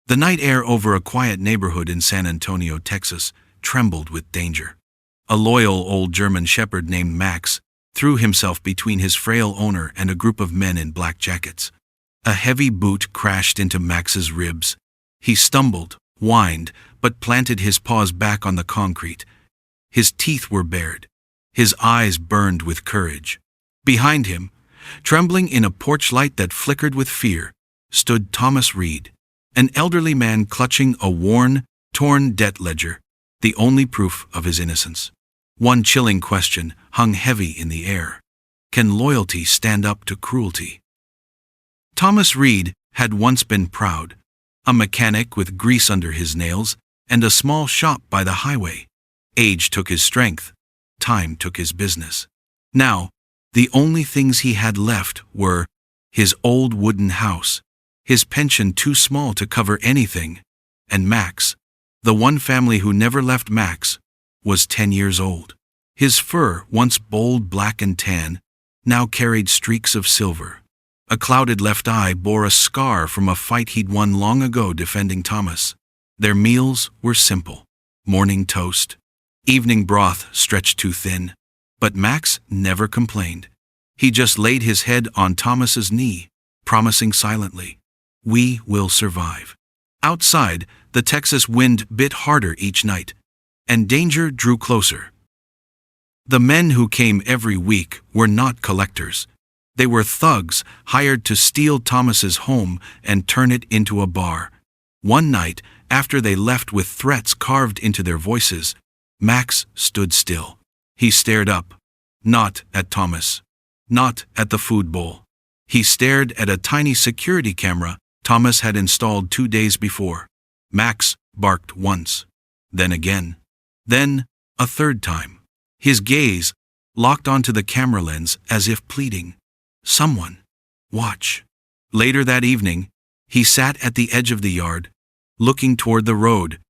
The night air over a quiet neighborhood in San Antonio, Texas, trembled with danger. A loyal old German shepherd named Max threw himself between his frail owner and a group of men in black jackets. A heavy boot crashed into Max's ribs. He stumbled, whined, but planted his paws back on the concrete. His teeth were bared. His eyes burned with courage. Behind him, trembling in a porch light that flickered with fear, stood Thomas Reed, an elderly man clutching a worn, torn debt ledger, the only proof of his innocence. One chilling question hung heavy in the air. Can loyalty stand up to cruelty? Thomas Reed had once been proud, a mechanic with grease under his nails and a small shop by the highway. Age took his strength, time took his business. Now, the only things he had left were his old wooden house, his pension too small to cover anything, and Max, the one family who never left Max, was 10 years old. His fur, once bold black and tan, now carried streaks of silver. A clouded left eye bore a scar from a fight he'd won long ago defending Thomas. Their meals were simple. Morning toast, evening broth stretched too thin. But Max never complained. He just laid his head on Thomas's knee, promising silently, "We will survive." Outside, the Texas wind bit harder each night, and danger drew closer. The men who came every week were not collectors. They were thugs hired to steal Thomas's home and turn it into a bar. One night, after they left with threats carved into their voices, Max stood still. He stared up, not at Thomas, not at the food bowl. He stared at a tiny security camera Thomas had installed 2 days before. Max barked once, then again, then a third time. His gaze locked onto the camera lens as if pleading, "Someone, watch." Later that evening, he sat at the edge of the yard, looking toward the road,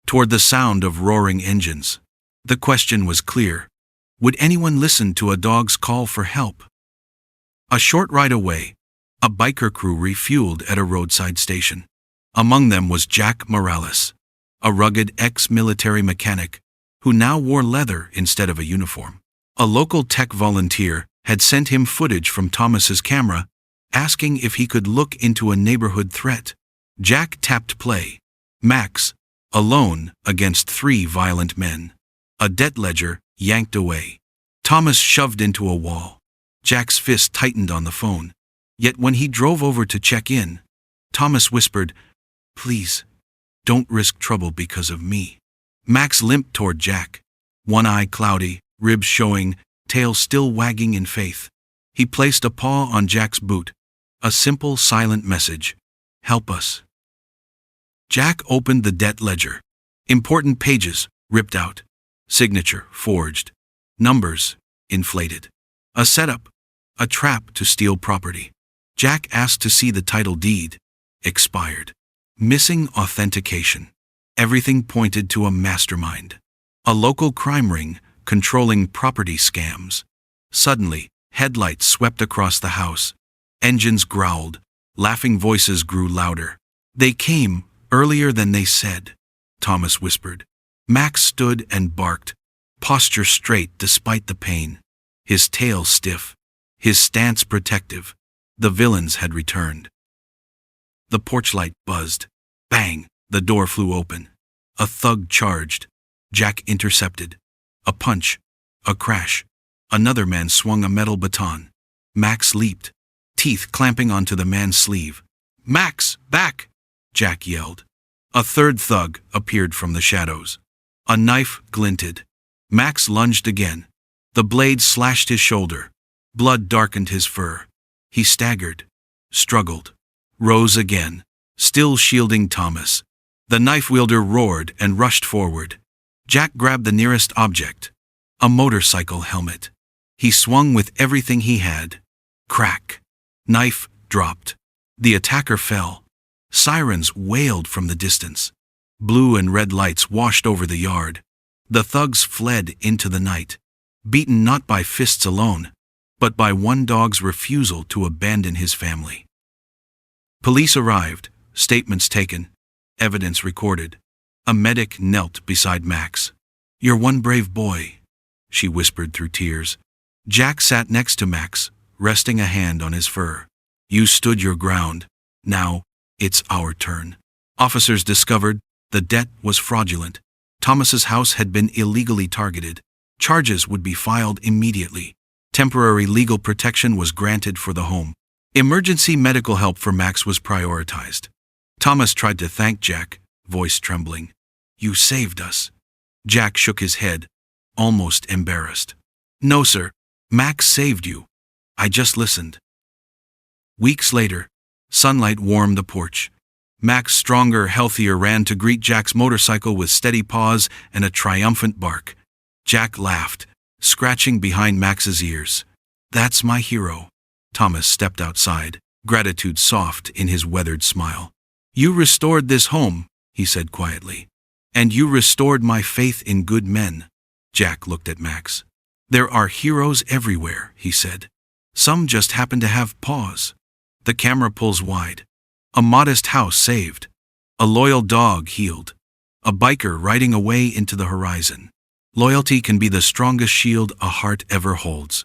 toward the sound of roaring engines. The question was clear. Would anyone listen to a dog's call for help? A short ride away, a biker crew refueled at a roadside station. Among them was Jack Morales, a rugged ex-military mechanic who now wore leather instead of a uniform. A local tech volunteer had sent him footage from Thomas's camera, asking if he could look into a neighborhood threat. Jack tapped play. Max, alone against 3 violent men. A debt ledger yanked away. Thomas shoved into a wall. Jack's fist tightened on the phone. Yet when he drove over to check in, Thomas whispered, "Please, don't risk trouble because of me." Max limped toward Jack, one eye cloudy, ribs showing, tail still wagging in faith. He placed a paw on Jack's boot, a simple, silent message, "Help us." Jack opened the debt ledger. Important pages ripped out, signature forged, numbers inflated. A setup, a trap to steal property. Jack asked to see the title deed. Expired. Missing authentication. Everything pointed to a mastermind. A local crime ring controlling property scams. Suddenly, headlights swept across the house. Engines growled. Laughing voices grew louder. "They came earlier than they said," Thomas whispered. Max stood and barked, posture straight despite the pain. His tail stiff, his stance protective. The villains had returned. The porch light buzzed. Bang! The door flew open. A thug charged. Jack intercepted. A punch. A crash. Another man swung a metal baton. Max leaped, teeth clamping onto the man's sleeve. "Max, back!" Jack yelled. A third thug appeared from the shadows. A knife glinted. Max lunged again. The blade slashed his shoulder. Blood darkened his fur. He staggered, struggled, rose again, still shielding Thomas. The knife wielder roared and rushed forward. Jack grabbed the nearest object, a motorcycle helmet. He swung with everything he had. Crack. Knife dropped. The attacker fell. Sirens wailed from the distance. Blue and red lights washed over the yard. The thugs fled into the night, beaten not by fists alone, but by one dog's refusal to abandon his family. Police arrived, statements taken, Evidence recorded. A medic knelt beside Max. "You're one brave boy," she whispered through tears. Jack sat next to Max, resting a hand on his fur. "You stood your ground. Now, it's our turn." Officers discovered the debt was fraudulent. Thomas's house had been illegally targeted. Charges would be filed immediately. Temporary legal protection was granted for the home. Emergency medical help for Max was prioritized. Thomas tried to thank Jack, voice trembling. "You saved us." Jack shook his head, almost embarrassed. "No, sir. Max saved you. I just listened." Weeks later, sunlight warmed the porch. Max, stronger, healthier, ran to greet Jack's motorcycle with steady paws and a triumphant bark. Jack laughed, scratching behind Max's ears. "That's my hero." Thomas stepped outside, gratitude soft in his weathered smile. "You restored this home," he said quietly. "And you restored my faith in good men." Jack looked at Max. "There are heroes everywhere," he said. "Some just happen to have paws." The camera pulls wide. A modest house saved. A loyal dog healed. A biker riding away into the horizon. Loyalty can be the strongest shield a heart ever holds.